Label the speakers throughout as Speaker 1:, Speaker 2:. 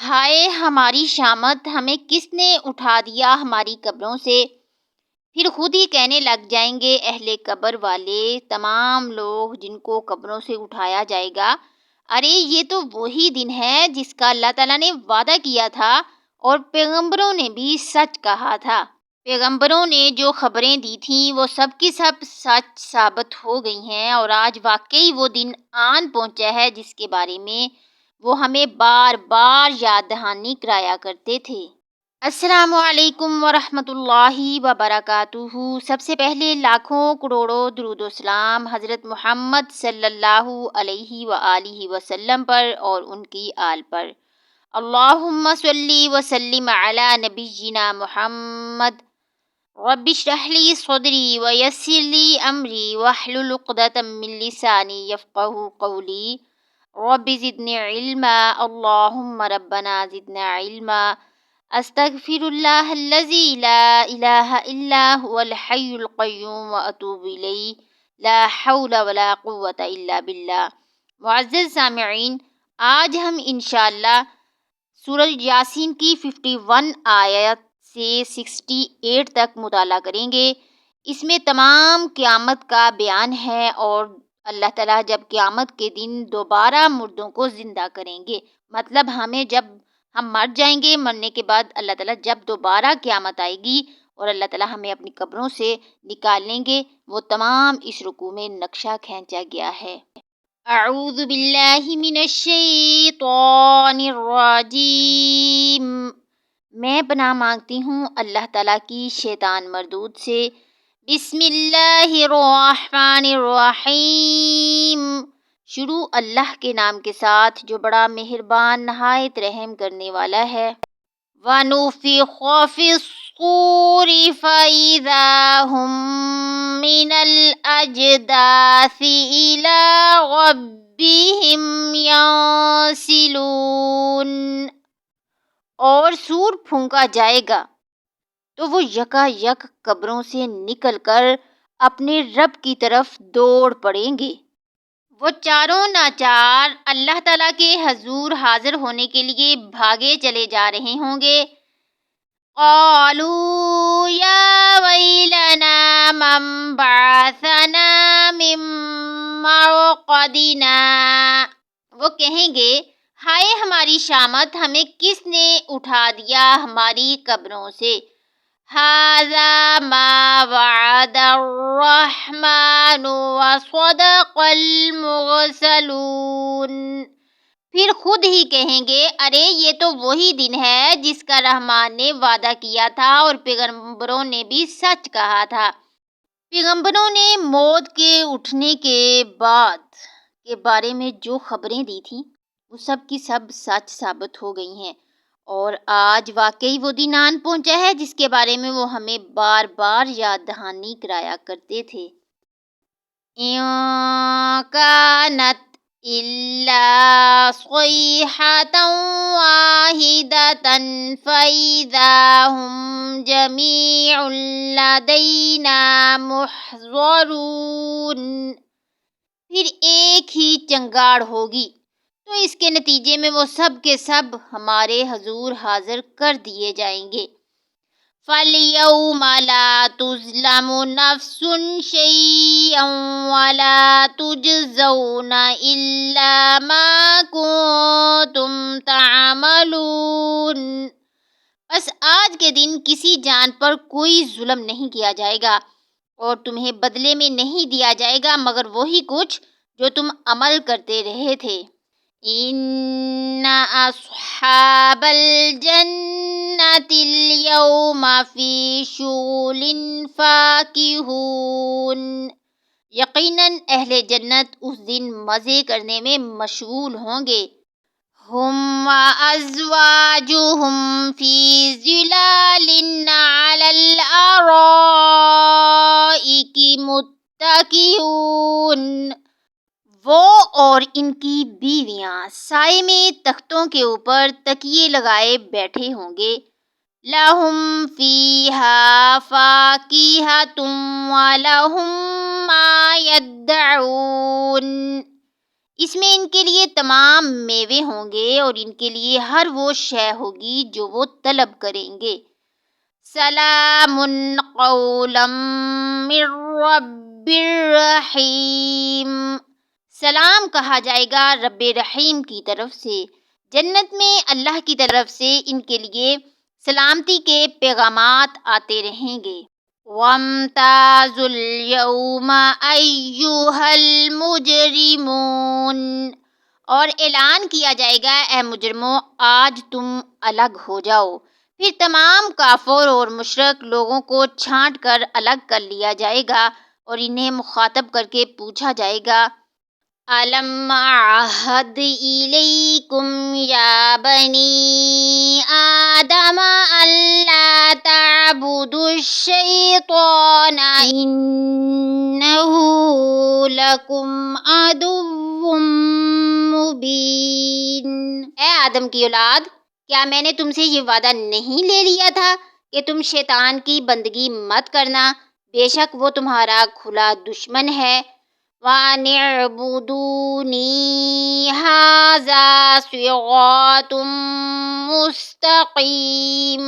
Speaker 1: ہائے ہماری شامت، ہمیں کس نے اٹھا دیا ہماری قبروں سے؟ پھر خود ہی کہنے لگ جائیں گے اہل قبر والے، تمام لوگ جن کو قبروں سے اٹھایا جائے گا، ارے یہ تو وہی دن ہے جس کا اللہ تعالیٰ نے وعدہ کیا تھا اور پیغمبروں نے بھی سچ کہا تھا۔ پیغمبروں نے جو خبریں دی تھیں وہ سب کی سب سچ ثابت ہو گئی ہیں، اور آج واقعی وہ دن آن پہنچا ہے جس کے بارے میں وہ ہمیں بار بار یاد دہانی کرایا کرتے تھے۔ السلام علیکم ورحمۃ اللہ وبرکاتہ۔ سب سے پہلے لاکھوں کروڑوں درود و سلام حضرت محمد صلی اللہ علیہ وآلہ وسلم پر اور ان کی آل پر۔ اللہم صلی وسلم علی نبینا محمد۔ رب اشرح لی صدری ویسر لی امری واحلل عقدۃ من لسانی یفقہوا قولی۔ رب زدنی علما، اللہم ربنا زدنا علما۔ استغفر اللہ الذی لا الہ الا هو الحی القیوم واتوب الیہ، لا حول ولا قوۃ الا باللہ۔ معزز سامعین، آج ہم انشاءاللہ سورہ یاسین کی 51 آیت سے 68 تک مطالعہ کریں گے۔ اس میں تمام قیامت کا بیان ہے اور اللہ تعالیٰ جب قیامت کے دن دوبارہ مردوں کو زندہ کریں گے، مطلب جب ہم مر جائیں گے، مرنے کے بعد اللہ تعالیٰ جب دوبارہ قیامت آئے گی اور اللہ تعالیٰ ہمیں اپنی قبروں سے نکال لیں گے، وہ تمام اس رکوع میں نقشہ کھینچا گیا ہے۔ اعوذ باللہ من الشیطان الرجیم۔ میں پناہ مانگتی ہوں اللہ تعالیٰ کی شیطان مردود سے۔ بسم اللہ الرحمن الرحیم۔ شروع اللہ کے نام کے ساتھ جو بڑا مہربان نہایت رحم کرنے والا ہے۔ وَنُفِخَ فِي الصُّورِ فَإِذَا هُم مِّنَ الْأَجْدَاثِ إِلَىٰ رَبِّهِمْ يَنسِلُونَ۔ اور سور پھونکا جائے گا تو وہ یکا یک قبروں سے نکل کر اپنے رب کی طرف دوڑ پڑیں گے۔ وہ چاروں ناچار اللہ تعالیٰ کے حضور حاضر ہونے کے لیے بھاگے چلے جا رہے ہوں گے۔ قالوا یا ویلنا من بعثنا من مرقدنا۔ وہ کہیں گے ہائے ہماری شامت، ہمیں کس نے اٹھا دیا ہماری قبروں سے۔ ھذا ما وعد الرحمن وصدق المرسلون۔ پھر خود ہی کہیں گے ارے یہ تو وہی دن ہے جس کا رحمان نے وعدہ کیا تھا اور پیغمبروں نے بھی سچ کہا تھا۔ پیغمبروں نے موت کے اٹھنے کے بعد کے بارے میں جو خبریں دی تھیں وہ سب کی سب سچ ثابت ہو گئی ہیں، اور آج واقعی وہ دن آن پہنچا ہے جس کے بارے میں وہ ہمیں بار بار یاد دہانی کرایا کرتے تھے۔ إِن كَانَتْ إِلَّا صَيْحَةً وَاحِدَةً فَإِذَا هُمْ جَمِيعٌ لَدَيْنَا مُحْضَرُونَ۔ پھر ایک ہی چنگاڑ ہوگی تو اس کے نتیجے میں وہ سب کے سب ہمارے حضور حاضر کر دیے جائیں گے۔ فَالْيَوْمَ لَا تُظْلَمُ نَفْسٌ شَيْئًا وَلَا تُجْزَوْنَ إِلَّا مَا كُنتُمْ تَعْمَلُونَ۔ بس آج کے دن کسی جان پر کوئی ظلم نہیں کیا جائے گا اور تمہیں بدلے میں نہیں دیا جائے گا مگر وہی کچھ جو تم عمل کرتے رہے تھے۔ ان اصحاب الجنۃ اليوم فی شغل فاکہون۔ یقیناً اہل جنت اس دن مزے کرنے میں مشغول ہوں گے۔ ہم وازواجہم فی ظلال علی الارائک متکئون۔ وہ اور ان کی بیویاں سائے میں تختوں کے اوپر تکیے لگائے بیٹھے ہوں گے۔ لہم فیہا فاکہۃ ولہم ما یدعون۔ اس میں ان کے لیے تمام میوے ہوں گے اور ان کے لیے ہر وہ شے ہوگی جو وہ طلب کریں گے۔ سلام قولا من رب الرحیم، سلام کہا جائے گا رب رحیم کی طرف سے۔ جنت میں اللہ کی طرف سے ان کے لیے سلامتی کے پیغامات آتے رہیں گے۔ وَامْتَازُوا الْيَوْمَ أَيُّهَا الْمُجْرِمُونَ، اور اعلان کیا جائے گا اے مجرموں آج تم الگ ہو جاؤ۔ پھر تمام کافر اور مشرک لوگوں کو چھانٹ کر الگ کر لیا جائے گا اور انہیں مخاطب کر کے پوچھا جائے گا أَلَمْ أَعْهَدْ إِلَيْكُمْ يَا بَنِي آدَمَ أَلَّا تَعْبُدُوا الشَّيْطَانَ إِنَّهُ لَكُمْ عَدُوٌّ مُّبِينٌ۔ اے آدم کی اولاد، کیا میں نے تم سے یہ وعدہ نہیں لے لیا تھا کہ تم شیطان کی بندگی مت کرنا؟ بے شک وہ تمہارا کھلا دشمن ہے۔ وَأَنِ اعْبُدُونِي هَٰذَا صِرَاطٌ مُّسْتَقِيمٌ،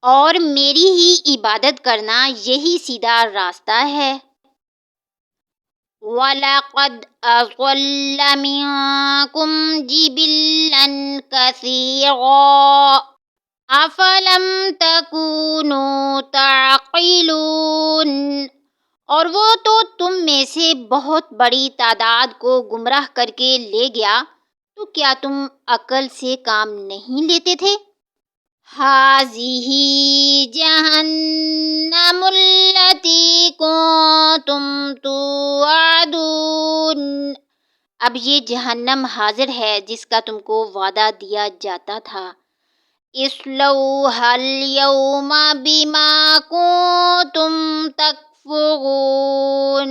Speaker 1: اور میری ہی عبادت کرنا یہی سیدھا راستہ ہے۔ وَلَقَدْ أَضَلَّ مِنكُمْ جِبِلًّا كَثِيرًا أَفَلَمْ تَكُونُوا تَعْقِلُونَ، اور وہ تو تم میں سے بہت بڑی تعداد کو گمراہ کر کے لے گیا، تو کیا تم عقل سے کام نہیں لیتے تھے؟ هَٰذِهِ جَهَنَّمُ الَّتِي كُنتُمْ تُوعَدُونَ، اب یہ جہنم حاضر ہے جس کا تم کو وعدہ دیا جاتا تھا۔ اصْلَوْهَا الْيَوْمَ بِمَا كُنتُمْ تَكْفُرُونَ،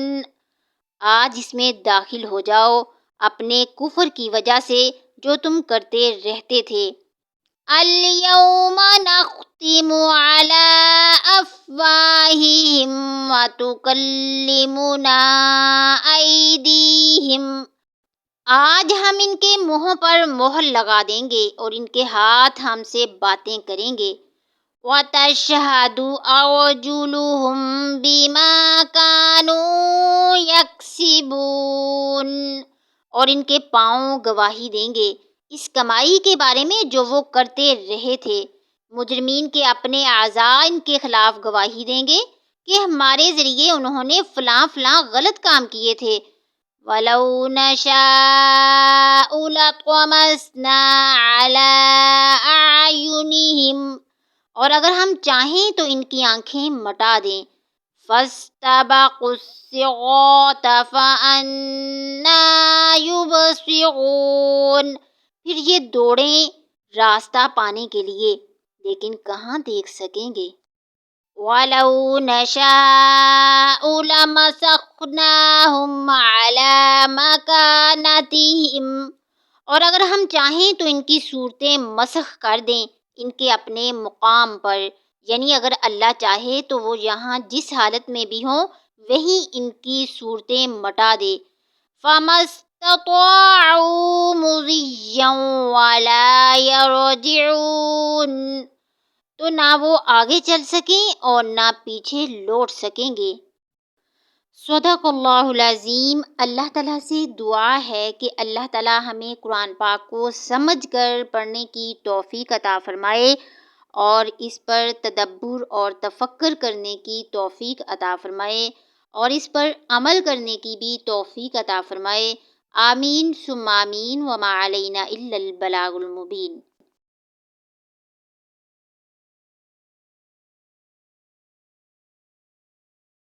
Speaker 1: آج اس میں داخل ہو جاؤ اپنے کفر کی وجہ سے جو تم کرتے رہتے تھے۔ الْيَوْمَ نَخْتِمُ عَلَىٰ أَفْوَاهِهِمْ وَتُكَلِّمُنَا أَيْدِيهِمْ، آج ہم ان کے منہوں پر مہر لگا دیں گے اور ان کے ہاتھ ہم سے باتیں کریں گے۔ وَتَشْهَدُ أَرْجُلُهُم بِمَا كَانُوا يَكْسِبُونَ، اور ان کے پاؤں گواہی دیں گے اس کمائی کے بارے میں جو وہ کرتے رہے تھے۔ مجرمین کے اپنے اعضاء ان کے خلاف گواہی دیں گے کہ ہمارے ذریعے انہوں نے فلاں فلاں غلط کام کیے تھے۔ وَلَوْ نَشَاءُ لَطَمَسْنَا عَلَىٰ أَعْيُنِهِمْ، اور اگر ہم چاہیں تو ان کی آنکھیں مٹا دیں۔ فَاسْتَبَقُوا الصِّرَاطَ فَأَنَّىٰ يُبْصِرُونَ، پھر یہ دوڑیں راستہ پانے کے لیے لیکن کہاں دیکھ سکیں گے۔ وَلَوْ نَشَاءُ لَمَسَخْنَاهُمْ عَلَىٰ مَكَانَتِهِمْ، اور اگر ہم چاہیں تو ان کی صورتیں مسخ کر دیں ان کے اپنے مقام پر، یعنی اگر اللہ چاہے تو وہ یہاں جس حالت میں بھی ہوں وہی ان کی صورتیں مٹا دے۔ فَمَا اسْتَطَاعُوا مُضِيًّا وَلَا يَرْجِعُونَ، تو نہ وہ آگے چل سکیں اور نہ پیچھے لوٹ سکیں گے۔ صدق اللہ العظیم۔ اللہ تعالیٰ سے دعا ہے کہ اللہ تعالیٰ ہمیں قرآن پاک کو سمجھ کر پڑھنے کی توفیق عطا فرمائے اور اس پر تدبر اور تفکر کرنے کی توفیق عطا فرمائے اور اس پر عمل کرنے کی بھی توفیق عطا فرمائے۔ آمین ثم آمین، وما علینا الا البلاغ المبین۔